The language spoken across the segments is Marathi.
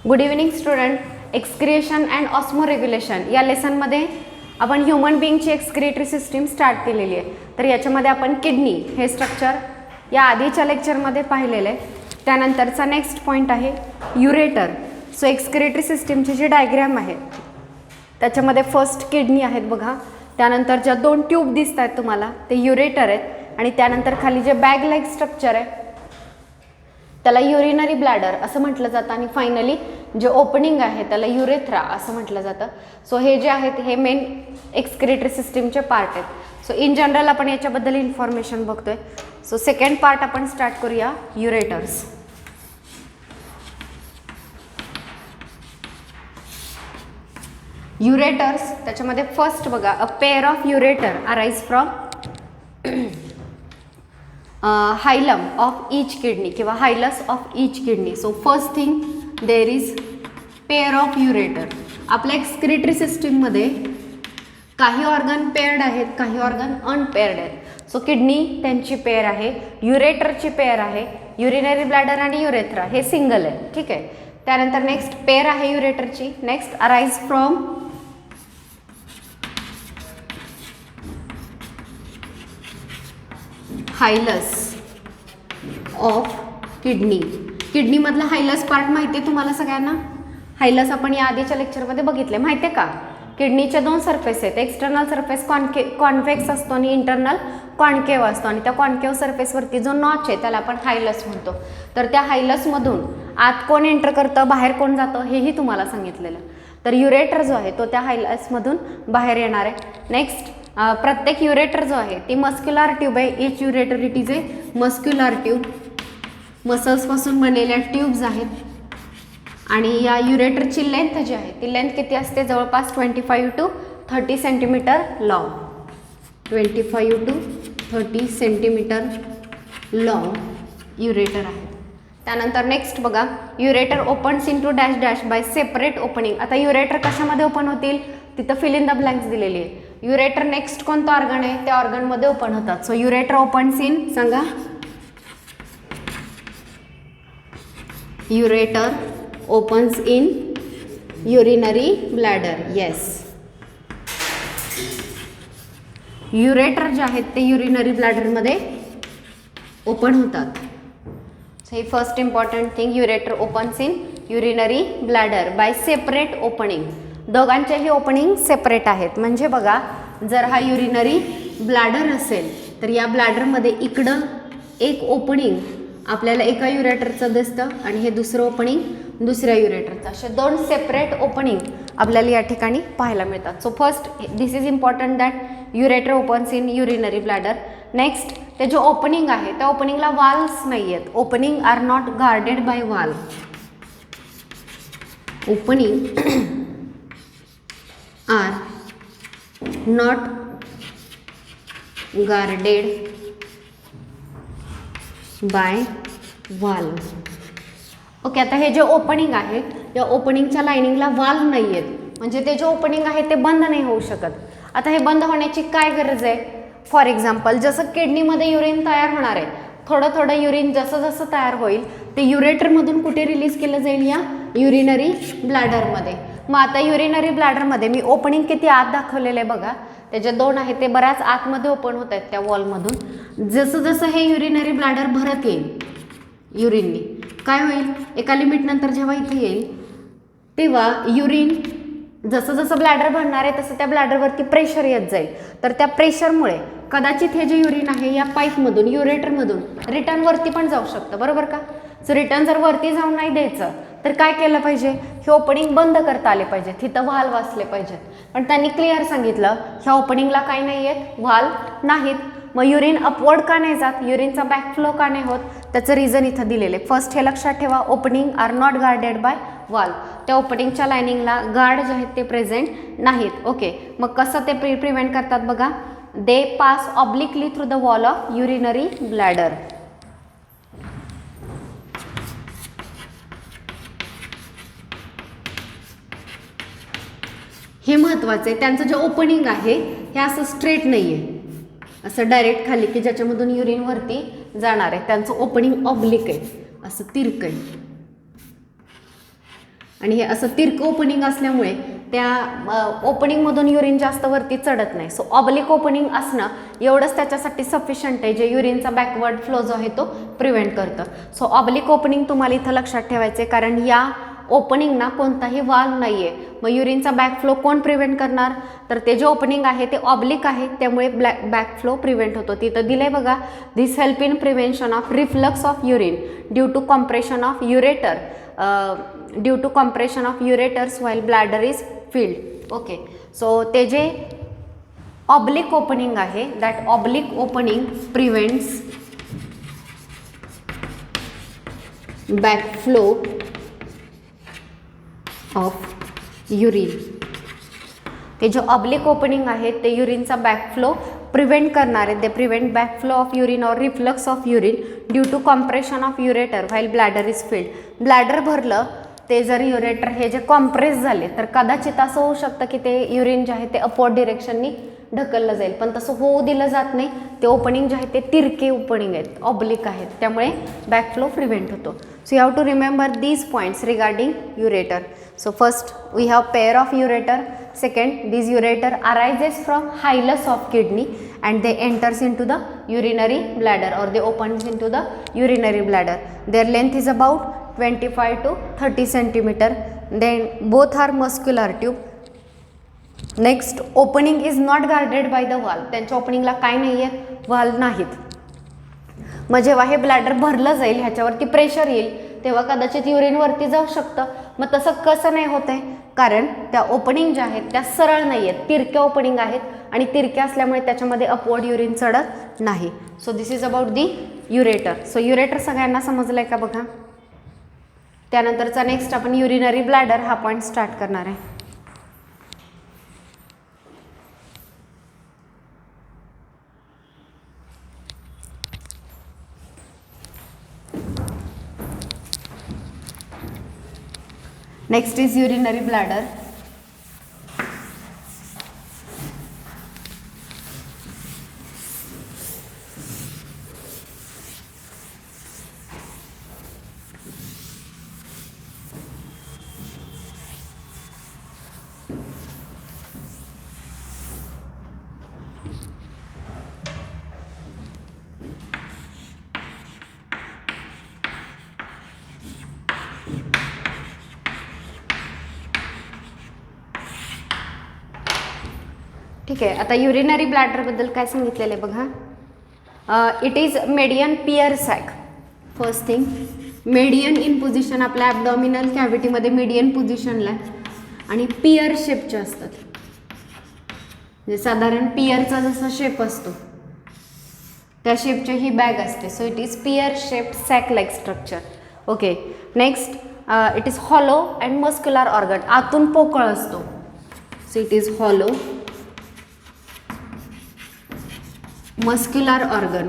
Good evening student. Excretion and osmoregulation या लेसनमध्ये आपण ह्युमन बिंगची एक्सक्रिएटरी सिस्टीम स्टार्ट केलेली आहे. तर याच्यामध्ये आपण किडनी हे स्ट्रक्चर या आधीच्या लेक्चरमध्ये पाहिलेलं आहे. त्यानंतरचा नेक्स्ट पॉईंट आहे युरेटर. सो एक्सक्रिएटरी सिस्टीमची जी डायग्रॅम आहे त्याच्यामध्ये फर्स्ट किडनी आहेत बघा, त्यानंतर ज्या दोन ट्यूब दिसत आहेत तुम्हाला ते युरेटर आहेत आणि त्यानंतर खाली जे बॅग लाईक स्ट्रक्चर आहे त्याला युरिनरी ब्लॅडर असं म्हटलं जातं आणि फायनली जे ओपनिंग आहे त्याला युरेथ्रा असं म्हटलं जातं. सो हे जे आहेत हे मेन एक्सक्रिएटरी सिस्टीमचे पार्ट आहेत. सो इन जनरल आपण याच्याबद्दल इन्फॉर्मेशन बघतोय. सो सेकंड पार्ट आपण स्टार्ट करूया, युरेटर्स. युरेटर्स त्याच्यामध्ये फर्स्ट बघा, a pair of ureter arise from hilum of each kidney किंवा hilus of each kidney. So first thing there is pair of ureter. आपल्या एक्सक्रिएटरी सिस्टीममध्ये काही ऑर्गन पेअर्ड आहेत, काही ऑर्गन अनपेअर्ड आहेत. सो किडनी त्यांची पेअर आहे, युरेटरची पेअर आहे, युरिनरी ब्लॅडर आणि युरेथ्रा हे सिंगल आहे. ठीक आहे. त्यानंतर नेक्स्ट पेअर आहे युरेटरची. Next arise from hilus of kidney. किडनीमधला हायलस पार्ट माहिती आहे तुम्हाला सगळ्यांना. हायलस आपण या आधीच्या लेक्चरमध्ये बघितले, माहिती आहे का. किडनीचे दोन सरफेस आहेत, एक्सटर्नल सरफेस कॉन्व्हेक्स असतो आणि इंटरनल कॉन्केव असतो आणि त्या कॉन्केव सरफेसवरती जो नॉच आहे त्याला आपण हायलस म्हणतो. तर त्या हायलसमधून आत कोण एंटर करतं, बाहेर कोण जातं हेही तुम्हाला सांगितलेलं. तर युरेटर जो आहे तो त्या हायलसमधून बाहेर येणार आहे. नेक्स्ट प्रत्येक युरेटर जो आहे ती मस्क्युलर ट्यूब आहे. Each ureter it is a muscular tube. मसल्सपासून बनलेल्या ट्यूब्स आहेत आणि या युरेटरची लेंथ जी आहे ती लेंथ किती असते, जवळपास 25 to 30 centimetre long. 25 to 30 centimetre long ureter आहे. त्यानंतर नेक्स्ट बघा, ureter opens into dash dash by separate opening. आता युरेटर कशामध्ये ओपन होतील, तिथं फिल इन द ब्लँक्स दिलेली आहे. युरेटर नेक्स्ट कोणतं ऑर्गन आहे त्या ऑर्गनमध्ये ओपन होतात. सो युरेटर ओपन्स इन, सांगा, ureter opens in urinary bladder. Yes, ureter जे आहेत ते युरिनरी ब्लॅडरमध्ये ओपन होतात. सो ही first important thing, ureter opens in urinary bladder by separate opening. दोघांचेही ओपनिंग सेपरेट आहेत. म्हणजे बघा, जर हा युरिनरी ब्लॅडर असेल तर या ब्लॅडरमध्ये इकडं एक ओपनिंग आपल्याला एका युरेटरचं दिसतं आणि हे दुसरं ओपनिंग दुसऱ्या युरेटरचं. असे दोन सेपरेट ओपनिंग आपल्याला या ठिकाणी पाहायला मिळतात. So first this is important that ureter opens in urinary bladder. Next ते जो ओपनिंग आहे त्या ओपनिंगला वाल्स नाही आहेत. Opening are not guarded by wall. Opening are not guarded by wall. Okay. आता हे जे ओपनिंग आहे या ओपनिंगच्या लाइनिंगला वाल नाही आहेत, म्हणजे ते जे ओपनिंग आहे ते बंद नाही होऊ शकत. आता हे बंद होण्याची काय गरज आहे. फॉर एक्झाम्पल, जसं किडनीमध्ये युरिन तयार होणार आहे, थोडं थोडं युरिन जसं जसं तयार होईल ते युरेटरमधून कुठे रिलीज केलं जाईल, या युरिनरी ब्लॅडरमध्ये. मग आता युरिनरी ब्लॅडरमध्ये मी ओपनिंग किती आत दाखवलेलं आहे बघा, त्याचे दोन आहे ते बऱ्याच आतमध्ये ओपन होत आहेत त्या वॉलमधून. जसं जसं हे युरिनरी ब्लॅडर भरत येईल युरिननी, काय होईल, एका लिमिटनंतर जेव्हा इथे येईल तेव्हा युरिन जसं जसं ब्लॅडर भरणार आहे तसं त्या ब्लॅडरवरती प्रेशर येत जाईल. तर त्या प्रेशरमुळे कदाचित हे जे युरिन आहे या पाईपमधून युरेटरमधून रिटर्न वरती पण जाऊ शकतं, बरोबर का. सो रिटर्न जर वरती जाऊन नाही द्यायचं तर काय केलं पाहिजे, हे ओपनिंग बंद करता आले पाहिजे, तिथं वाल्व असले पाहिजेत. पण त्यांनी क्लिअर सांगितलं ह्या ओपनिंगला काय नाही आहेत, वाल्व नाहीत. मग युरिन अपवर्ड का नाही जात, युरिनचा बॅकफ्लो का नाही होत, त्याचं रिझन इथं दिलेलं आहे. फर्स्ट हे लक्षात ठेवा, opening are not guarded by valve. त्या ओपनिंगच्या लाइनिंगला गार्ड जे आहेत ते प्रेझेंट नाहीत. ओके. मग कसं ते प्रिव्हेंट करतात बघा, they pass obliquely through the wall of urinary bladder. हे महत्त्वाचं आहे. त्यांचं जे ओपनिंग आहे हे असं स्ट्रेट नाही आहे, असं डायरेक्ट खाली की ज्याच्यामधून युरिन वरती जाणार आहे. त्यांचं ओपनिंग ऑब्लिक आहे, असं तिरकं आहे. आणि हे असं तिरकं ओपनिंग असल्यामुळे त्या ओपनिंगमधून युरिन जास्त वरती चढत नाही. सो ऑब्लिक ओपनिंग असणं एवढंच त्याच्यासाठी सफिशियंट आहे, जे युरिनचा बॅकवर्ड फ्लो जो आहे तो प्रिव्हेंट करतं. सो ऑब्लिक ओपनिंग तुम्हाला इथं लक्षात ठेवायचे, कारण या ओपनिंगना कोणताही वाल्व नाही आहे. मग युरिनचा बॅकफ्लो कोण प्रिव्हेंट करणार, तर ते जे ओपनिंग आहे ते ऑब्लिक आहे, त्यामुळे बॅकफ्लो प्रिव्हेंट होतो. तिथं दिलंय बघा, this help in prevention of reflux of urine due to compression of ureter due to compression of ureters while bladder is filled. Okay, so ते जे ऑब्लिक ओपनिंग आहे, that oblique opening prevents backflow of urine. ते जे ऑब्लिक ओपनिंग आहे ते युरिनचा बॅकफ्लो प्रिव्हेंट करणार आहे. They prevent backflow of urine or reflux of urine due to compression of ureter while bladder is filled. Bladder भरलं, ते जर युरेटर हे जे कॉम्प्रेस झाले तर कदाचित असं होऊ शकतं की ते युरिन जे आहे ते अपवर्ड डिरेक्शननी ढकललं जाईल, पण तसं होऊ दिलं जात नाही. ते ओपनिंग जे आहे ते तिरके ओपनिंग आहेत, ऑब्लिक आहेत, त्यामुळे बॅकफ्लो प्रिव्हेंट होतो. So you have to remember these points regarding ureter. So first we have pair of ureter. Second, this ureter arises from hilus of kidney and they enters into the urinary bladder, or they opens into the urinary bladder. Their length is about 25 to 30 centimeter. Then both are muscular tube. Next, opening is not guarded by the valve. त्यांच्या ओपनिंगला काय नाही आहे, valve नाहीत. मग जेव्हा हे ब्लॅडर भरलं जाईल, ह्याच्यावरती प्रेशर येईल, तेव्हा कदाचित युरिन वरती जाऊ शकतं. मग तसं कसं नाही होत आहे, कारण त्या ओपनिंग ज्या आहेत त्या सरळ नाही आहेत, तिरक्या ओपनिंग आहेत, आणि तिरक्या असल्यामुळे त्याच्यामध्ये अपवर्ड युरिन चढत नाही. So this is about the ureter. So ureter सगळ्यांना समजलं आहे का बघा. त्यानंतरचा नेक्स्ट आपण युरिनरी ब्लॅडर हा पॉईंट स्टार्ट करणार आहे. Next is urinary bladder. ठीक आहे, आता युरिनरी ब्लॅडरबद्दल काय सांगितलेलं आहे बघा. It is median pear sac. First thing, median in position आपल्या ॲबडॉमिनल कॅव्हिटीमध्ये मेडियन पोझिशनला आहे आणि पियर शेपचे असतात. म्हणजे साधारण पियरचा जसा शेप असतो त्या शेपची ही बॅग असते. So it is pear shaped sac like structure. Okay, next, it is hollow and muscular organ. आतून पोकळ असतो. So it is hollow muscular organ.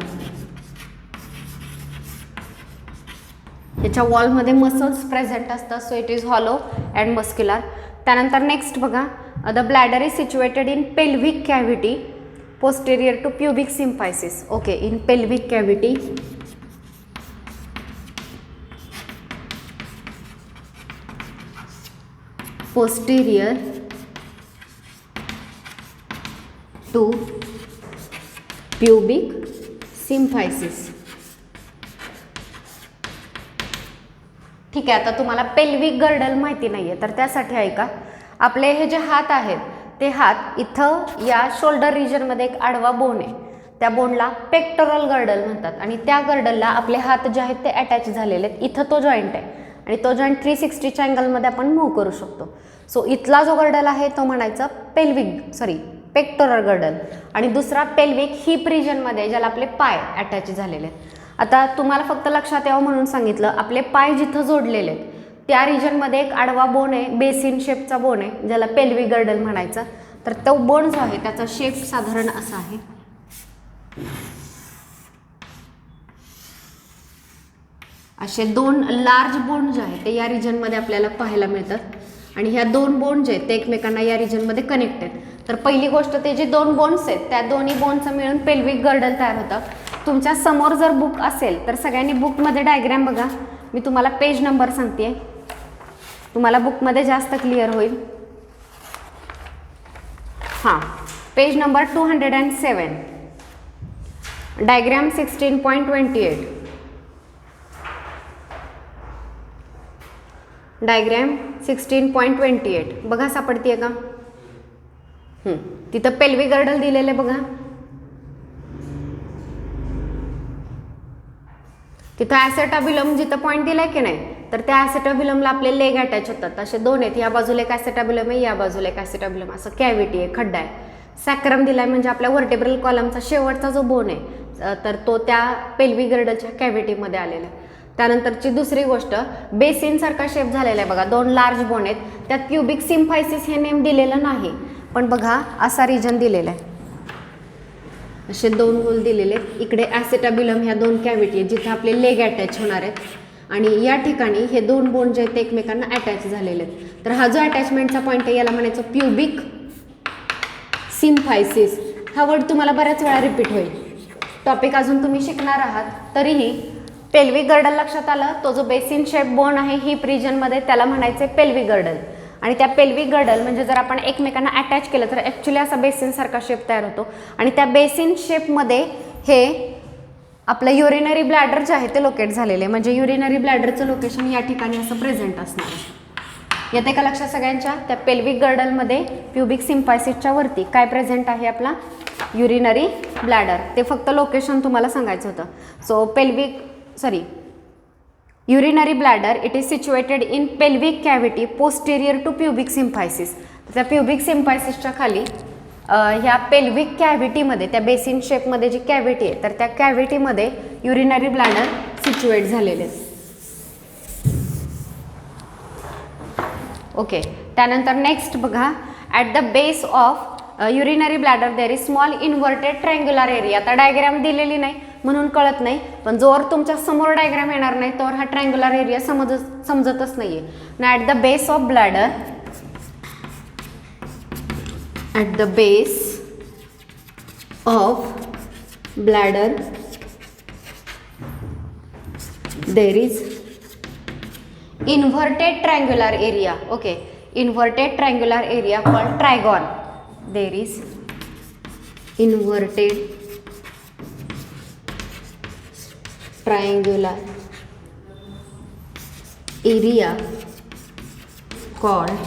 याच्या वॉलमध्ये मसल्स प्रेझेंट असतात. So it is hollow and muscular. त्यानंतर नेक्स्ट बघा, the bladder is situated in pelvic cavity posterior to pubic symphysis. Okay, in pelvic cavity posterior to pubic symphysis. ठीक आहे, आता तुम्हाला पेल्विक गर्डल माहिती नाही आहे तर त्यासाठी ऐका. आपले हे जे हात आहेत ते हात इथं या शोल्डर रिजनमध्ये एक आडवा बोन आहे, त्या बोनला पेक्टोरल गर्डल म्हणतात आणि त्या गर्डलला आपले हात जे आहेत ते अटॅच झालेले आहेत. इथं तो जॉईंट आहे आणि तो जॉईंट 360च्या अँगलमध्ये आपण मूव्ह करू शकतो. सो इथला जो गर्डल आहे तो म्हणायचा पेक्टोरल गर्डल आणि दुसरा पेल्विक हिप रिजनमध्ये ज्याला आपले पाय अटॅच झालेले आहेत. आता तुम्हाला फक्त लक्षात यावं म्हणून सांगितलं, आपले पाय जिथं जोडलेले आहेत त्या रिजनमध्ये एक आडवा बोन आहे, बेसिन शेपचा बोन आहे ज्याला पेल्विक गर्डल म्हणायचं. तर तो बोन जो आहे त्याचा शेप साधारण असा आहे. असे दोन लार्ज बोन जे आहेत ते या रिजनमध्ये आपल्याला पाहायला मिळतात आणि ह्या दोन बोन जे आहेत ते एकमेकांना या रिजनमध्ये कनेक्ट आहेत. तर पहिली गोष्ट, ते जे दोन बोन्स आहेत त्या दोन्ही बोनचं मिळून पेल्विक गर्डल तयार होतं. तुमच्या समोर जर बुक असेल तर सगळ्यांनी बुकमध्ये डायग्रॅम बघा. मी तुम्हाला पेज नंबर सांगते. तुम्हाला बुकमध्ये जास्त क्लिअर होईल. हां, पेज नंबर 207, डायग्राम 16.28. डायग्रॅम 16.28 बघा, सापडतीये का? तिथं पेल्वी गर्डल दिलेलं आहे बघा. तिथं ॲसेटाब्युलम जिथं पॉईंट दिलाय की नाही, तर त्या ॲसेटाब्युलमला आपले लेग अटॅच होतात. असे दोन आहेत, या बाजूला एक ॲसेटाब्युलम आहे, या बाजूला एक ॲसेटाब्युलम, असं कॅव्हिटी आहे, खड्डा आहे. सॅक्रम दिलाय म्हणजे आपल्या व्हर्टेब्रल कॉलमचा शेवटचा जो बोन आहे, तर तो त्या पेल्वी गर्डलच्या कॅव्हिटीमध्ये आलेला आहे. त्यानंतरची दुसरी गोष्ट, बेसिनसारखा शेप झालेला आहे बघा, दोन लार्ज बोन आहेत. त्यात प्युबिक सिम्फायसिस हे नेम दिलेलं नाही, पण बघा असा रिजन दिलेला आहे. असे दोन होल दिलेले, इकडे ॲसेटाब्युलम ह्या दोन कॅव्हिटी आहेत जिथे आपले लेग अटॅच होणार आहेत, आणि या ठिकाणी हे दोन बोन जे आहेत ते एकमेकांना अटॅच झालेले आहेत. तर हा जो अटॅचमेंटचा पॉईंट आहे याला म्हणायचं प्युबिक सिम्फायसिस. हा वर्ड तुम्हाला बऱ्याच वेळा रिपीट होईल. टॉपिक अजून तुम्ही शिकणार आहात, तरीही पेल्विक गर्डल लक्षात आलं. तो जो बेसिन शेप बोन आहे हिप रिजनमध्ये त्याला म्हणायचे पेल्विक गर्डल. आणि त्या पेल्विक गर्डल म्हणजे जर आपण एकमेकांना अटॅच केलं तर ॲक्च्युली असा बेसिनसारखा शेप तयार होतो. आणि त्या बेसिन शेपमध्ये हे आपलं युरिनरी ब्लॅडर जे आहे ते लोकेट झालेले, म्हणजे युरिनरी ब्लॅडरचं लोकेशन या ठिकाणी असं प्रेझेंट असणार आहे. येते का लक्षात सगळ्यांच्या? त्या पेल्विक गर्डलमध्ये प्युबिक सिम्फायसिसच्या वरती काय प्रेझेंट आहे? आपला युरिनरी ब्लॅडर. ते फक्त लोकेशन तुम्हाला सांगायचं होतं. So urinary bladder, it is situated in pelvic cavity posterior to pubic symphysis. त्या प्युबिक सिम्फायसिसच्या खाली ह्या पेल्विक कॅव्हिटीमध्ये, त्या बेसिन शेपमध्ये जी कॅव्हिटी आहे, तर त्या कॅव्हिटीमध्ये युरिनरी ब्लॅडर सिच्युएट झालेले आहे. ओके, त्यानंतर नेक्स्ट बघा, at the base of urinary bladder there is small inverted triangular area. आता डायग्राम दिलेली नाही म्हणून कळत नाही, पण जोर तुमच्या समोर डायग्राम येणार नाही तोवर हा ट्रायंग्युलर एरिया समजतच नाहीये. At the base of bladder, at the base of bladder there is inverted triangular area. Okay, inverted triangular area called trigon. There is inverted triangular area called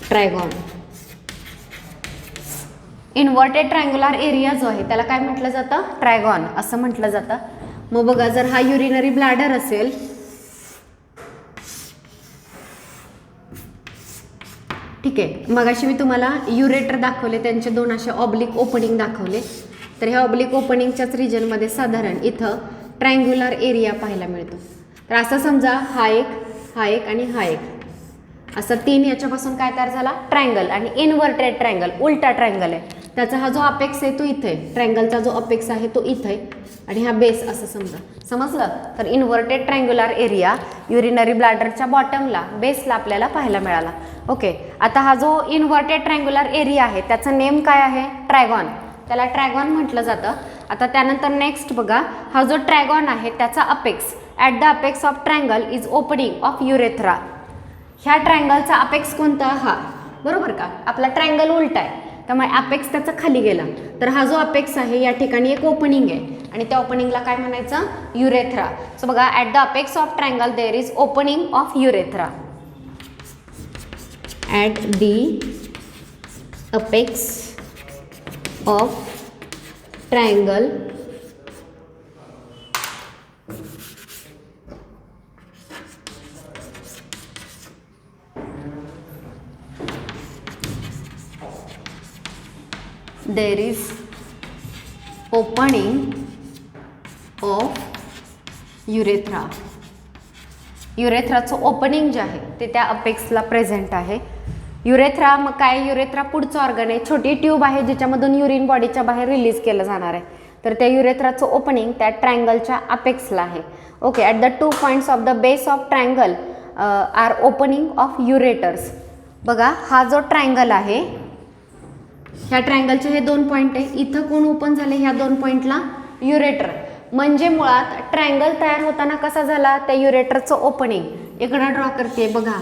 trigon. Inverted triangular area जो आहे त्याला काय म्हटलं जातं? ट्रायगॉन असं म्हटलं जातं. मग बघा, जर हा युरिनरी ब्लॅडर असेल, ठीक आहे, मगाशी मी तुम्हाला युरेटर दाखवले, त्यांचे दोन असे ऑब्लिक ओपनिंग दाखवले. तर ह्या ऑब्लिक ओपनिंगच्याच रिजनमध्ये साधारण इथं ट्रायंग्युलर एरिया पाहायला मिळतो. तर असं समजा हा एक आणि हा एक, असं तीन याच्यापासून काय तयार झाला? ट्रायंगल. आणि इन्व्हर्टेड ट्रायंगल, उलटा ट्रायंगल आहे, त्याचा हा जो अपेक्स आहे तो इथे आहे, ट्रायंगलचा जो अपेक्स आहे तो इथे आहे, आणि हा बेस असं समजलं. तर इन्व्हर्टेड ट्रायंग्युलर एरिया युरिनरी ब्लॅडरच्या बॉटमला, बेसला आपल्याला पाहायला मिळाला. ओके, आता हा जो इन्व्हर्टेड ट्रायंग्युलर एरिया आहे त्याचं नेम काय आहे? ट्रायगॉन. त्याला ट्रायगॉन म्हटलं जातं. आता त्यानंतर नेक्स्ट बघा, हा जो ट्रायगॉन आहे त्याचा apex, at the apex of triangle is opening of urethra. ह्या ट्रायंगलचा अपेक्स कोणता? हा, बरोबर का? आपला ट्रायंगल उलटा आहे त्यामुळे अपेक्स त्याचा खाली गेला. तर हा जो अपेक्स आहे या ठिकाणी एक ओपनिंग आहे, आणि त्या ओपनिंगला काय म्हणायचं? युरेथ्रा. सो बघा, at the apex of triangle there is opening of urethra. At the apex of triangle there is opening of urethra. युरेथ्राचं ओपनिंग जे आहे ते त्या अपेक्सला प्रेझेंट आहे. युरेथ्रा मग काय? युरेथ्रा पुढचं ऑर्गन आहे, छोटी ट्यूब आहे ज्याच्यामधून युरिन बॉडीच्या बाहेर रिलीज केलं जाणार आहे. तर त्या युरेथ्राचं ओपनिंग त्या ट्रायंगलच्या अपेक्सला आहे. Okay, at the 2 points of the base of triangle are opening of ureters. बघा, हा जो ट्रायंगल आहे, ह्या ट्रायंगलचे हे 2 पॉईंट आहे, इथं कोण ओपन झाले? ह्या 2 पॉईंटला युरेटर. म्हणजे मुळात ट्रायंगल तयार होताना कसा झाला? त्या युरेटरचं ओपनिंग इकडं ड्रॉ करते बघा,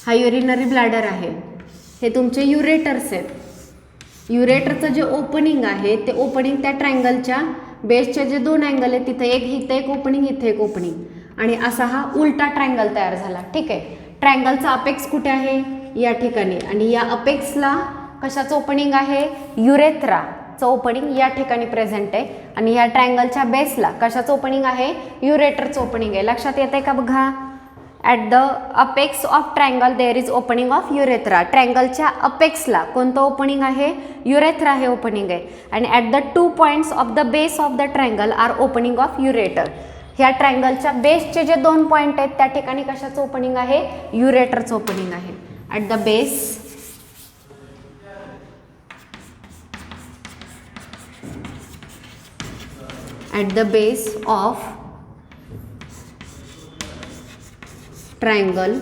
हा युरिनरी ब्लॅडर आहे, हे तुमचे युरेटर्स आहेत. युरेटरचं जे ओपनिंग आहे ते ओपनिंग त्या ट्रायंगलच्या बेसचे जे 2 अँगल आहेत तिथं इथं एक ओपनिंग, इथे एक ओपनिंग, आणि असा हा उलटा ट्रायंगल तयार झाला. ठीक आहे. ट्रायंगलचा अपेक्स कुठे आहे? या ठिकाणी, आणि या अपेक्सला कशाचं ओपनिंग आहे? युरेथ्राचं ओपनिंग या ठिकाणी प्रेझेंट आहे, आणि या ट्रायंगलच्या बेसला कशाचं ओपनिंग आहे? युरेटरचं ओपनिंग आहे. लक्षात येत आहे का बघा? At the apex of triangle there is opening of urethra. ट्रायंगलच्या अपेक्सला कोणतं ओपनिंग आहे? युरेथ्रा हे ओपनिंग आहे. आणि at the 2 points of the base of the triangle are opening of ureter. ह्या ट्रायंगलच्या बेसचे जे 2 पॉईंट आहेत त्या ठिकाणी कशाचं ओपनिंग आहे? युरेटरचं ओपनिंग आहे. At the base of triangle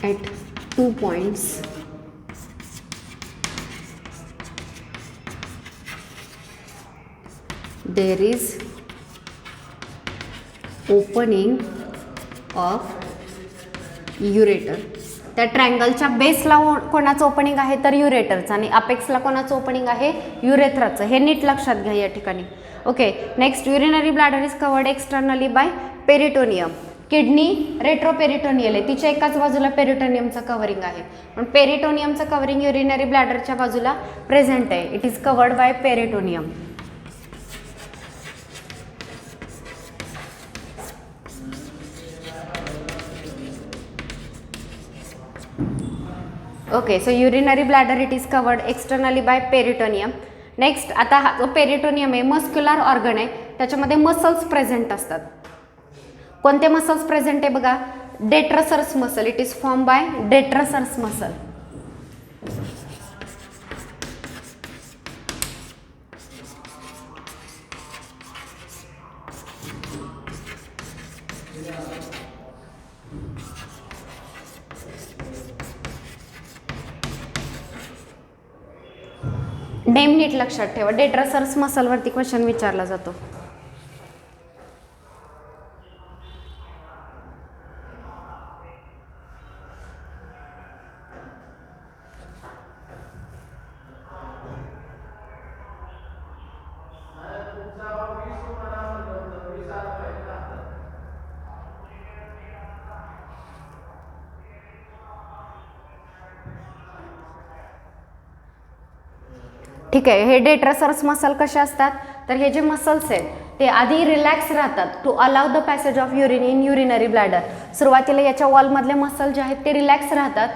at 2 points there is opening of ureter. त्या ट्रायंगलच्या बेसला कोणाचं ओपनिंग आहे? तर युरेटरचं. आणि अपेक्सला कोणाचं ओपनिंग आहे? युरेथ्राचं. हे नीट लक्षात घ्या या ठिकाणी. Okay. Next, urinary bladder is covered externally by peritoneum. Kidney retroperitoneal आहे, तिच्या एकाच बाजूला पेरिटोनियमचं कव्हरिंग आहे, पण पेरिटोनियमचं कव्हरिंग युरिनरी ब्लॅडरच्या बाजूला प्रेझेंट आहे. It is covered by peritoneum. Okay. So urinary bladder it is covered externally by peritoneum. Next, आता हा जो पेरिटोनियम आहे मस्क्युलर ऑर्गन आहे, त्याच्यामध्ये मसल्स प्रेझेंट असतात. कोणते मसल्स प्रेझेंट आहे बघा? Detrusors muscle. It is form by detrusors muscle. Name नीट लक्षात ठेवा. डेट्रसर्स मसलवरती क्वेश्चन विचारला जातो. ठीक आहे. हे डेट्रसर्स मसल कसे असतात? तर हे जे मसल्स आहेत ते आधी रिलॅक्स राहतात to allow the passage of urine in urinary bladder. सुरुवातीला याच्या वॉलमधले मसल जे आहेत ते रिलॅक्स राहतात.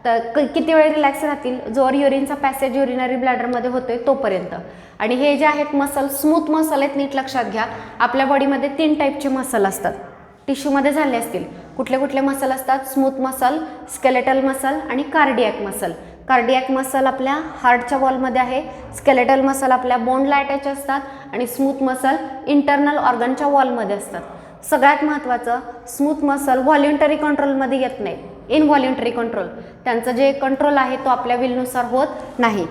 तर किती वेळ रिलॅक्स राहतील? जोवर युरिनचा पॅसेज युरिनरी ब्लॅडरमध्ये होतोय तोपर्यंत. आणि हे जे आहेत मसल स्मूथ मसल आहेत, नीट लक्षात घ्या. आपल्या बॉडीमध्ये 3 टाईपचे मसल असतात. टिश्यूमध्ये झाले असतील. कुठले कुठले मसल असतात? स्मूथ मसल, स्केलेटल मसल आणि कार्डियॅक मसल. कार्डियॅक मसल आपल्या हार्टच्या वॉलमध्ये आहे, स्केलेटल मसल आपल्या बोनला अटॅच असतात, आणि स्मूथ मसल इंटरनल ऑर्गनच्या वॉलमध्ये असतात. सगळ्यात महत्त्वाचं, स्मूथ मसल व्हॉल्युंटरी कंट्रोलमध्ये येत नाही, इनव्हॉल्युंटरी कंट्रोल. त्यांचं जे कंट्रोल आहे तो आपल्या विलनुसार होत नाही.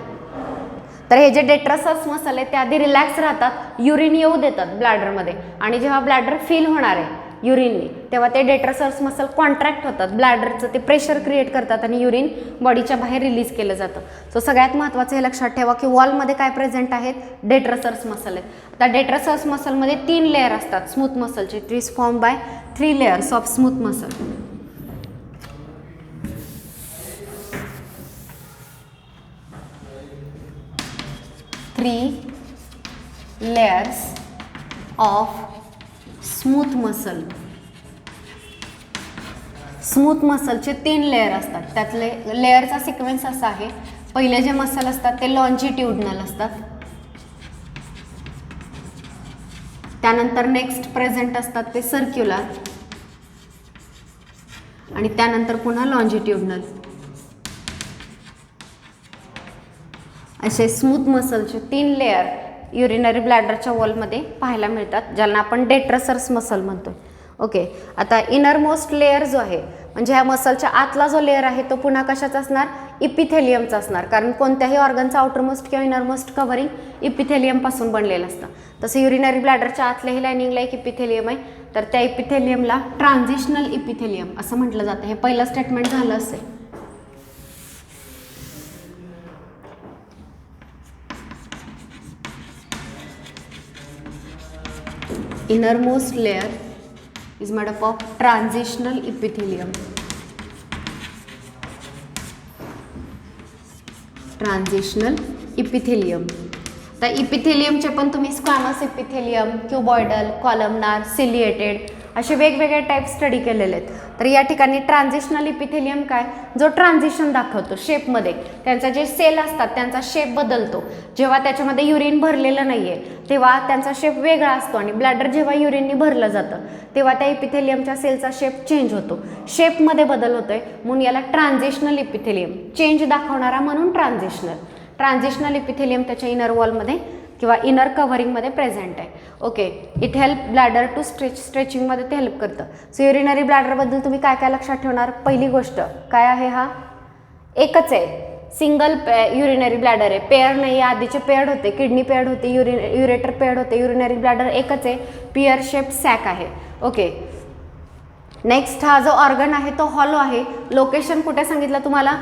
तर हे जे डेट्रसर्स मसल आहे ते आधी रिलॅक्स राहतात, युरिन येऊ देतात ब्लॅडरमध्ये, आणि जेव्हा ब्लॅडर फिल होणार आहे युरिनने तेव्हा ते डेट्रसर्स मसल कॉन्ट्रॅक्ट होतात, ब्लॅडरचं ते प्रेशर क्रिएट करतात आणि युरिन बॉडीच्या बाहेर रिलीज केलं जातं. सो सगळ्यात महत्त्वाचं हे लक्षात ठेवा की वॉलमध्ये काय प्रेझेंट आहेत? डेट्रसर्स मसल आहेत. आता डेट्रसर्स मसलमध्ये 3 लेअर असतात स्मूथ मसलचे. It is form by 3 layers of smooth muscle. layers of smooth muscle. Smooth मसलचे 3 लेयर असतात. त्यातले लेयरचा सिक्वेन्स असा आहे, पहिले जे मसल असतात ते लॉन्जिट्यूडनल असतात, त्यानंतर नेक्स्ट प्रेझेंट असतात ते सर्क्युलर, आणि त्यानंतर पुन्हा लॉन्जिट्यूडनल. असे स्मूथ मसलचे 3 लेयर युरिनरी ब्लॅडरच्या वॉलमध्ये पाहायला मिळतात, ज्यांना आपण डेट्रसर्स मसल म्हणतो. ओके. आता इनरमोस्ट लेयर जो आहे म्हणजे ह्या मसलच्या आतला जो लेयर आहे तो पुन्हा कशाचा असणार? इपिथेलियमचं असणार, कारण कोणत्याही ऑर्गनचं आउटरमोस्ट किंवा इनरमोस्ट कव्हरिंग इपिथेलियमपासून बनलेलं असतं. तसं युरिनरी ब्लॅडरच्या आतल्याही लायनिंगला एक इपिथेलियम आहे, तर त्या इपिथेलियमला ट्रान्झिशनल इपिथेलियम असं म्हटलं जातं. हे पहिलं स्टेटमेंट झालं असेल. Innermost layer is made up of transitional epithelium. Transitional epithelium. तर इपिथेलियमचे पण तुम्ही squamous epithelium, cuboidal, columnar, ciliated असे वेगवेगळे टाईप स्टडी केलेले आहेत. तर या ठिकाणी ट्रान्झिशनल इपिथेलियम काय, जो ट्रान्झिशन दाखवतो शेपमध्ये. त्यांचा जे सेल असतात त्यांचा शेप बदलतो. जेव्हा त्याच्यामध्ये युरिन भरलेलं नाही आहे तेव्हा त्यांचा शेप वेगळा असतो, आणि ब्लॅडर जेव्हा युरिननी भरलं जातं तेव्हा त्या इपिथेलियमच्या सेलचा शेप चेंज होतो, शेपमध्ये बदल होतोय, म्हणून याला ट्रान्झिशनल इपिथेलियम, चेंज दाखवणारा म्हणून ट्रान्झिशनल इपिथेलियम त्याच्या इनर वॉलमध्ये किंवा इनर कव्हरिंगमध्ये प्रेझेंट आहे. Okay, it help bladder to स्ट्रेचिंगमध्ये ते हेल्प करतं. सो युरिनरी ब्लॅडरबद्दल तुम्ही काय काय लक्षात ठेवणार. पहिली गोष्ट काय आहे, हा एकच आहे, सिंगल युरिनरी ब्लॅडर आहे, पेअर नाही आहे. आधीचे पेअर्ड होते, किडनी पेअर्ड होती, युरेटर पेअर्ड होते. युरिनरी ब्लॅडर एकच आहे, पिअर शेप सॅक आहे. ओके, नेक्स्ट हा जो ऑर्गन आहे तो हॉलो आहे. लोकेशन कुठे सांगितलं तुम्हाला,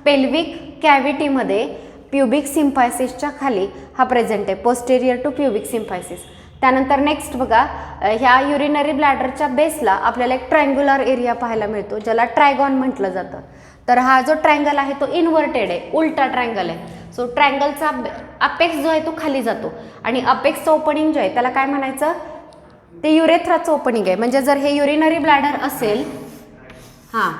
पेल्विक कॅव्हिटीमध्ये प्युबिक सिम्फायसिसच्या खाली हा प्रेझेंट आहे, पोस्टेरियर टू प्युबिक सिम्फायसिस. त्यानंतर नेक्स्ट बघा, ह्या युरिनरी ब्लॅडरच्या बेसला आपल्याला एक ट्रायंग्युलर एरिया पाहायला मिळतो ज्याला ट्रायगॉन म्हटलं जातं. तर हा जो ट्रायंगल आहे तो इन्व्हर्टेड आहे, उलटा ट्रायंगल आहे. सो ट्रायंगलचा अपेक्स जो आहे तो खाली जातो, आणि अपेक्सचं ओपनिंग जे आहे त्याला काय म्हणायचं, ते युरेथ्राचं ओपनिंग आहे. म्हणजे जर हे युरिनरी ब्लॅडर असेल, हां,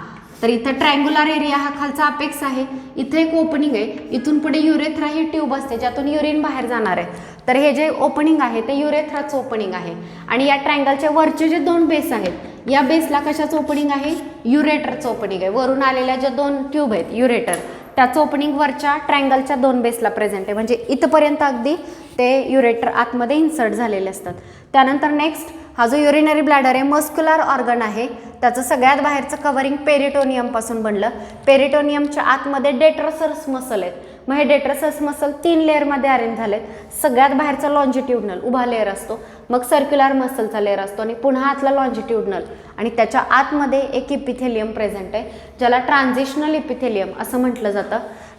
तर इथं ट्रायंग्युलर एरिया हा खालचा अपेक्स आहे, इथं एक ओपनिंग आहे, इथून पुढे युरेथ्रा ही ट्यूब असते ज्यातून युरिन बाहेर जाणार आहे. तर हे जे ओपनिंग आहे ते युरेथ्राचं ओपनिंग आहे. आणि या ट्रायंगलचे वरचे जे दोन बेस आहेत या बेसला कशाचं ओपनिंग आहे, युरेटरचं ओपनिंग आहे. वरून आलेल्या ज्या दोन ट्यूब आहेत युरेटर, त्याचं ओपनिंग वरच्या ट्रायंगलच्या दोन बेसला प्रेझेंट आहे. म्हणजे इथंपर्यंत अगदी ते युरेटर आतमध्ये इन्सर्ट झालेले असतात. त्यानंतर नेक्स्ट हा जो युरिनरी ब्लॅडर आहे मस्क्युलर ऑर्गन आहे, त्याचं सगळ्यात बाहेरचं कव्हरिंग पेरिटोनियमपासून बनलं. पेरिटोनियमच्या आतमध्ये डेट्रोसर्स मसल आहेत. मग हे डेट्रोसर्स मसल 3 लेअरमध्ये अरेंज झालेत. सगळ्यात बाहेरचा लॉन्जिट्यूडनल उभा लेअर असतो, मग सर्क्युलर मसलचा लेअर असतो, आणि पुन्हा आतला लॉन्जिट्यूडनल, आणि त्याच्या आतमध्ये एक इपिथेलियम प्रेझेंट आहे ज्याला ट्रान्झिशनल इपिथेलियम असं म्हटलं जातं.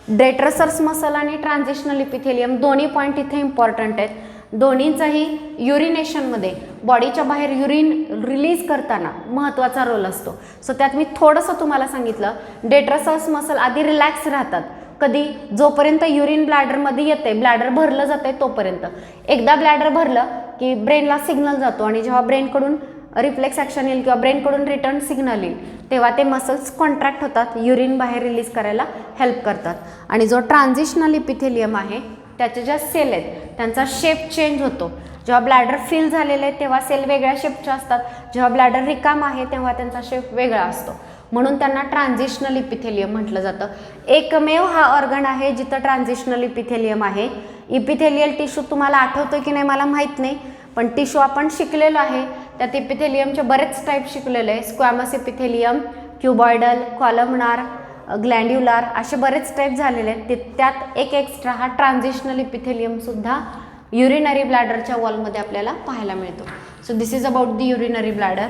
डेट्रोसर्स मसल आणि ट्रान्झिशनल इपिथेलियम दोन्ही पॉईंट इथे इम्पॉर्टंट आहेत. दोन्हीचाही युरिनेशनमध्ये बॉडीच्या बाहेर युरिन रिलीज करताना महत्त्वाचा रोल असतो. सो त्यात मी थोडंसं तुम्हाला सांगितलं, डेट्रोसर्स मसल आधी रिलॅक्स राहतात. कधी, जोपर्यंत युरिन ब्लॅडरमध्ये येते, ब्लॅडर भरलं जाते तोपर्यंत. एकदा ब्लॅडर भरलं की ब्रेनला सिग्नल जातो, आणि जेव्हा ब्रेनकडून रिफ्लेक्स ॲक्शन येईल किंवा ब्रेनकडून रिटर्न सिग्नल येईल तेव्हा ते मसल्स कॉन्ट्रॅक्ट होतात, युरिन बाहेर रिलीज करायला हेल्प करतात. आणि जो ट्रान्झिशनल इपिथेलियम आहे त्याच्या ज्या सेल आहेत त्यांचा शेप चेंज होतो. जेव्हा ब्लॅडर फिल झालेले आहे तेव्हा सेल वेगळ्या शेपच्या असतात, जेव्हा ब्लॅडर रिकाम आहे तेव्हा त्यांचा शेप वेगळा असतो, म्हणून त्यांना ट्रान्झिशनल इपिथेलियम म्हटलं जातं. एकमेव हा ऑर्गन आहे जिथं ट्रान्झिशनल इपिथेलियम आहे. इपिथेलियल टिश्यू तुम्हाला आठवतोय की नाही मला माहीत नाही, पण टिश्यू आपण शिकलेलो आहे. त्यात इपिथेलियमचे बरेच टाईप शिकलेले आहे. स्क्वॅमस इपिथेलियम, क्युबॉइडल, कॉलमनार, ग्लँड्युलार असे बरेच टाईप झालेले आहेत. त्यात एक एक्स्ट्रा हा ट्रान्झिशनल इपिथेलियम सुद्धा युरिनरी ब्लॅडरच्या वॉलमध्ये आपल्याला पाहायला मिळतो. So this is about the urinary bladder.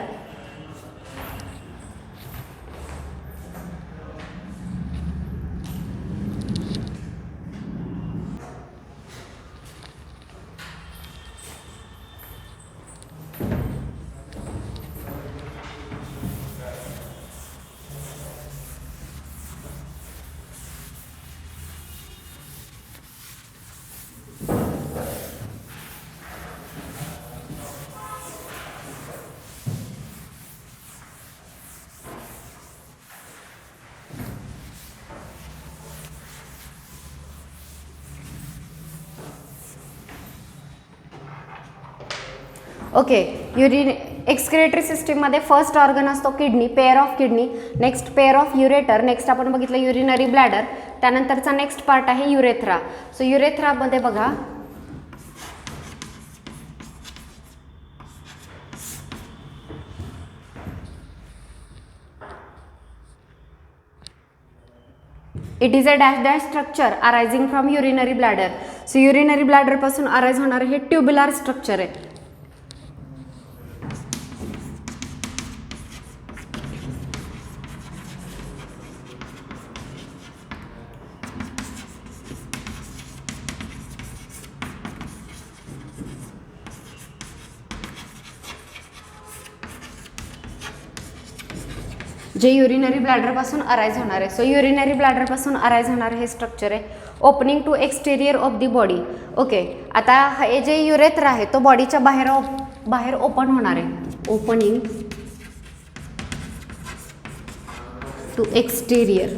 Okay, excretory सिस्टीममध्ये फर्स्ट ऑर्गन असतो kidney, pair of kidney, next pair of ureter, next आपण बघितलं युरिनरी ब्लॅडर, त्यानंतरचा नेक्स्ट पार्ट आहे युरेथ्रा. सो युरेथ्रामध्ये बघा it is a dash dash structure arising from urinary bladder. So urinary ब्लॅडरपासून अराईज होणारे हे ट्युब्युलर स्ट्रक्चर आहे. जे युरिनरी ब्लॅडरपासून अराईज होणार आहे. सो युरिनरी ब्लॅडरपासून अराईज होणारे हे स्ट्रक्चर आहे. Opening to exterior of the body. Okay, आता हे जे युरेथ्रा आहे तो बॉडीच्या बाहेर ओपन होणार आहे. Opening to exterior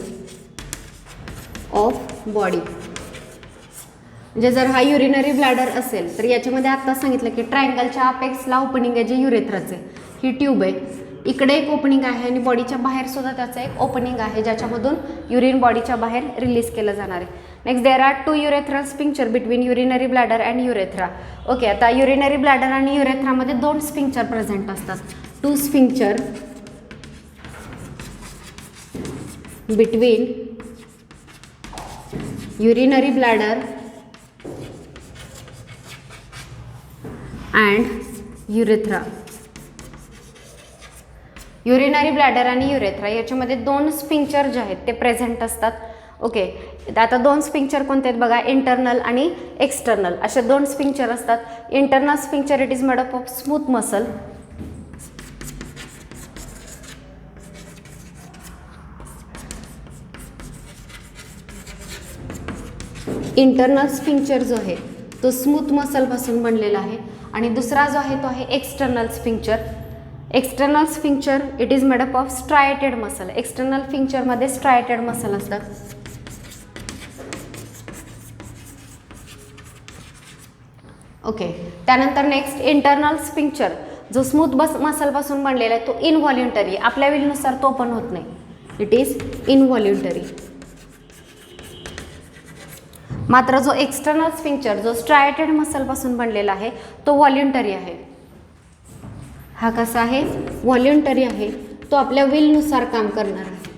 of body. म्हणजे जर हा युरिनरी ब्लॅडर असेल तर याच्यामध्ये आत्ता सांगितलं की ट्रायंगलच्या अपेक्सला ओपनिंग आहे जे युरेथ्राचे. ही ट्यूब आहे, इकडे एक ओपनिंग आहे आणि बॉडीच्या बाहेर सुद्धा त्याचं एक ओपनिंग आहे ज्याच्यामधून युरिन बॉडीच्या बाहेर रिलीज केलं जाणार आहे. Next there are 2 urethral sphincter between urinary bladder and urethra. Okay, आता युरिनरी ब्लॅडर आणि युरेथ्रामध्ये 2 स्पिंक्चर प्रेझेंट असतात. 2 sphincter between urinary bladder and urethra. Urinary bladder आणि युरेथ्रा याच्यामध्ये 2 स्पिंक्चर जे आहेत ते प्रेझेंट असतात. ओके, आता 2 स्पिंक्चर कोणते आहेत बघा, इंटरनल आणि एक्सटर्नल असे 2 स्पिंक्चर असतात. Internal sphincter it is made up of smooth muscle. Internal sphincter जो आहे तो स्मूथ मसलपासून बनलेला आहे. आणि दुसरा जो आहे तो आहे external sphincter. External sphincter it is made up of striated muscle. External स्पिंक्चरमध्ये स्ट्रायटेड मसल असतात. ओके, त्यानंतर नेक्स्ट इंटरनल स्पिंक्चर जो स्मूथ मसलपासून बनलेला आहे तो इनव्हॉल्युंटरी, आपल्या विलनुसार तो पण होत नाही. It is involuntary. मात्र जो एक्सटर्नल स्पिंक्चर जो स्ट्रायटेड मसलपासून बनलेला आहे तो व्हॉल्युंटरी आहे. हा कसा आहे, व्हॉल्युंटरी आहे, तो आपल्या विलनुसार काम करणार आहे.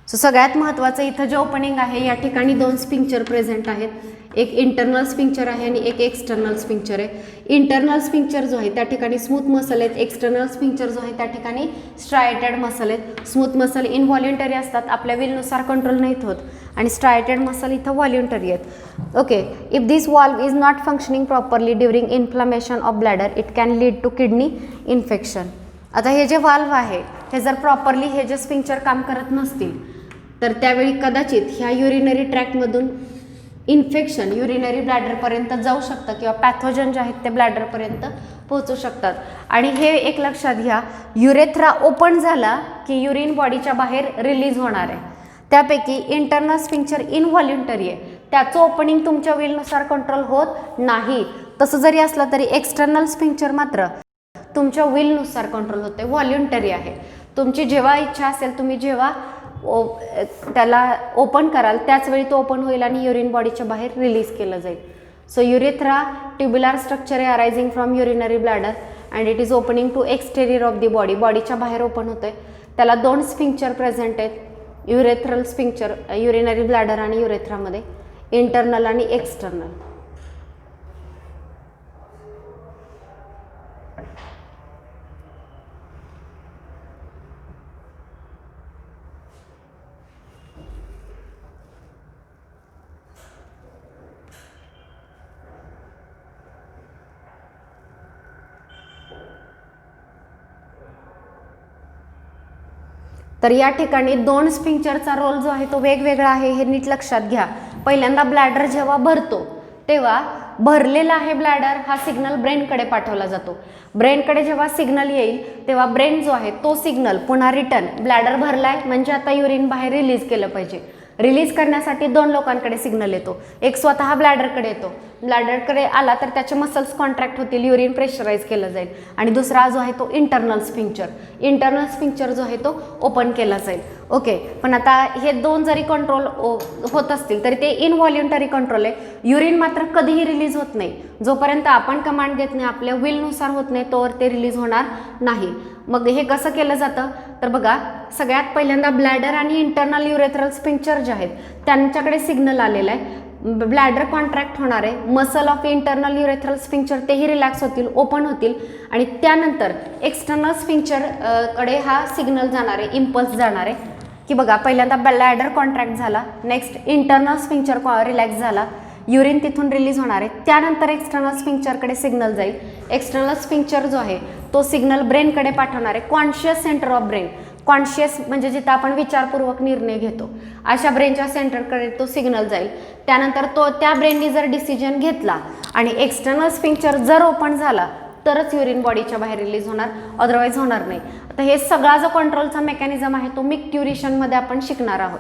सो सगळ्यात महत्त्वाचं इथं जे ओपनिंग आहे या ठिकाणी 2 स्पिंक्चर प्रेझेंट आहेत. एक इंटरनल स्पिंक्चर आहे आणि एक एक्सटर्नल स्पिंक्चर आहे. इंटरनल स्पिंक्चर जो आहे त्या ठिकाणी स्मूथ मसल आहेत. एक्सटर्नल स्पिंक्चर जो आहे त्या ठिकाणी स्ट्रायटेड मसल आहेत. स्मूथ मसल इनव्हॉल्युंटरी असतात, आपल्या विलनुसार कंट्रोल नाहीत होत, आणि स्ट्रायटेड मसल इथं व्हॉल्युंटरी आहेत. Okay, if this valve is not functioning properly during inflammation of bladder it can lead to kidney infection. आता हे जे वाल्व आहे हे जर प्रॉपरली हे जे स्पिंक्चर काम करत नसतील तर त्यावेळी कदाचित ह्या युरिनरी ट्रॅकमधून इन्फेक्शन युरिनरी ब्लॅडरपर्यंत जाऊ शकतं किंवा पॅथोजन जे आहेत ते ब्लॅडरपर्यंत पोहोचू शकतात. आणि हे एक लक्षात घ्या, युरेथ्रा ओपन झाला की युरिन बॉडीच्या बाहेर रिलीज होणार आहे. त्यापैकी इंटरनल स्पिंक्चर इनव्हॉल्युंटरी आहे, त्याचं ओपनिंग तुमच्या विलनुसार कंट्रोल होत नाही. तसं जरी असलं तरी एक्सटर्नल स्पिंक्चर मात्र तुमच्या विलनुसार कंट्रोल होते, व्हॉल्युंटरी आहे. तुमची जेव्हा इच्छा असेल तुम्ही जेव्हा त्याला ओपन कराल त्याच वेळी तो ओपन होईल आणि युरिन बॉडीच्या बाहेर रिलीज केलं जाईल. सो युरेथ्रा ट्युब्युलर स्ट्रक्चर आहे arising from urinary bladder and it is opening to exterior of the body. बॉडीच्या बाहेर ओपन होतोय. त्याला 2 स्पिंक्चर प्रेझेंट आहेत. युरेथ्रल स्पिंक्चर युरिनरी ब्लॅडर आणि युरेथ्रामध्ये, इंटरनल आणि एक्सटर्नल. तर या ठिकाणी 2 स्पिंक्चरचा रोल जो आहे तो वेगवेगळा आहे, हे नीट लक्षात घ्या. पहिल्यांदा ब्लॅडर जेव्हा भरतो तेव्हा भरलेला आहे ब्लॅडर हा सिग्नल ब्रेनकडे पाठवला जातो. ब्रेनकडे जेव्हा सिग्नल येईल तेव्हा ब्रेन जो आहे तो सिग्नल पुन्हा रिटर्न ब्लॅडर भरलाय म्हणजे आता युरिन बाहेर रिलीज केलं पाहिजे. रिलीज करण्यासाठी 2 लोकांकडे सिग्नल येतो. एक स्वतः ब्लॅडरकडे येतो, ब्लॅडरकडे आला तर त्याचे मसल्स कॉन्ट्रॅक्ट होतील, युरिन प्रेशराईज केलं जाईल. आणि दुसरा जो आहे तो इंटरनल स्फिंक्चर जो आहे तो ओपन केला जाईल. ओके, पण आता हे दोन जरी कंट्रोल होत असतील तरी ते इनव्हॉल्युंटरी कंट्रोल आहे. युरिन मात्र कधीही रिलीज होत नाही, जोपर्यंत आपण कमांड देत नाही, आपल्या विलनुसार होत नाही तोवर ते रिलीज होणार नाही. मग हे कसं केलं जातं तर बघा, सगळ्यात पहिल्यांदा ब्लॅडर आणि इंटरनल युरेथ्रल स्फिंक्चर जे आहेत त्यांच्याकडे सिग्नल आलेला आहे. ब्लॅडर कॉन्ट्रॅक्ट होणार आहे, मसल ऑफ इंटरनल युरेथ्रल स्फिंक्चर तेही रिलॅक्स होतील, ओपन होतील आणि त्यानंतर एक्सटर्नल स्फिंक्चर कडे हा सिग्नल जाणार आहे, इम्पल्स जाणार आहे की बघा पहिल्यांदा ब्लॅडर कॉन्ट्रॅक्ट झाला, नेक्स्ट इंटरनल स्फिंक्चर रिलॅक्स झाला, युरिन तिथून रिलीज होणार आहे, त्यानंतर एक्सटर्नल स्फिंक्चरकडे सिग्नल जाईल. एक्सटर्नल स्फिंक्चर जो आहे तो सिग्नल ब्रेनकडे पाठवणार आहे, conscious centre of brain. Conscious म्हणजे जिथं आपण विचारपूर्वक निर्णय घेतो अशा ब्रेनच्या सेंटरकडे तो सिग्नल जाईल. त्यानंतर त्या ब्रेननी जर डिसिजन घेतला आणि एक्सटर्नल स्फिंक्चर जर ओपन झाला तरच युरिन बॉडीच्या बाहेर रिलीज होणार, अदरवाईज होणार नाही. आता हे सगळा जो कंट्रोलचा मेकॅनिझम आहे तो मिक्ट्युरेशनमध्ये आपण शिकणार आहोत.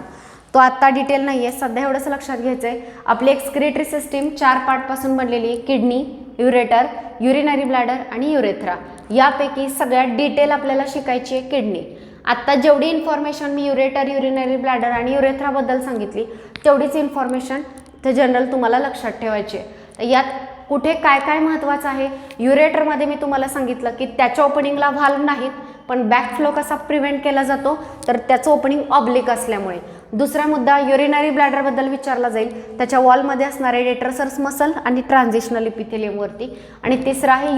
तो आत्ता डिटेल नाही आहे, सध्या एवढंच लक्षात घ्यायचं आहे. आपली एक्सक्रिटरी सिस्टीम 4 पार्टपासून बनलेली आहे, किडनी, युरेटर, युरिनरी ब्लॅडर आणि युरेथ्रा. यापैकी सगळ्यात डिटेल आपल्याला शिकायची आहे किडनी. आत्ता जेवढी इन्फॉर्मेशन मी युरेटर, युरिनरी ब्लॅडर आणि युरेथ्राबद्दल सांगितली तेवढीच इन्फॉर्मेशन ते जनरल तुम्हाला लक्षात ठेवायची आहे. यात कुठे काय काय महत्त्वाचं आहे, युरेटरमध्ये मी तुम्हाला सांगितलं की त्याच्या ओपनिंगला व्हाल्व नाहीत, पण बॅकफ्लो कसा प्रिव्हेंट केला जातो तर त्याचं ओपनिंग ऑब्लिक असल्यामुळे. दुसरा मुद्दा युरिनरी ब्लॅडरबद्दल विचारला जाईल, त्याच्या वॉलमध्ये असणारे डेट्रसर्स मसल आणि ट्रान्झिशनल इपिथेलियमवरती. आणि तिसरा आहे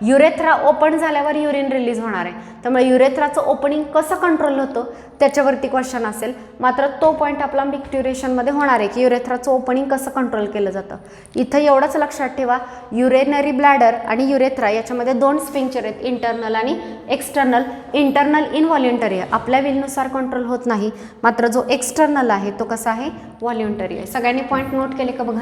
युरेथ्रा ओपन झाल्यावर युरिन रिलीज होणार आहे, त्यामुळे युरेथ्राचं ओपनिंग कसं कंट्रोल होतं त्याच्यावरती क्वेश्चन असेल. मात्र तो पॉईंट आपला मिक्ट्युरेशनमध्ये होणार आहे की युरेथ्राचं ओपनिंग कसं कंट्रोल केलं जातं. इथं एवढंच लक्षात ठेवा, युरिनरी ब्लॅडर आणि युरेथ्रा याच्यामध्ये 2 स्फिंक्चर आहेत, इंटरनल आणि एक्सटर्नल. इंटरनल इनव्हॉल्युंटरी आहे, आपल्या विलनुसार कंट्रोल होत नाही, मात्र जो एक्सटर्नल आहे तो कसा आहे, व्हॉल्युंटरी आहे. सगळ्यांनी पॉईंट नोट केले का बघा.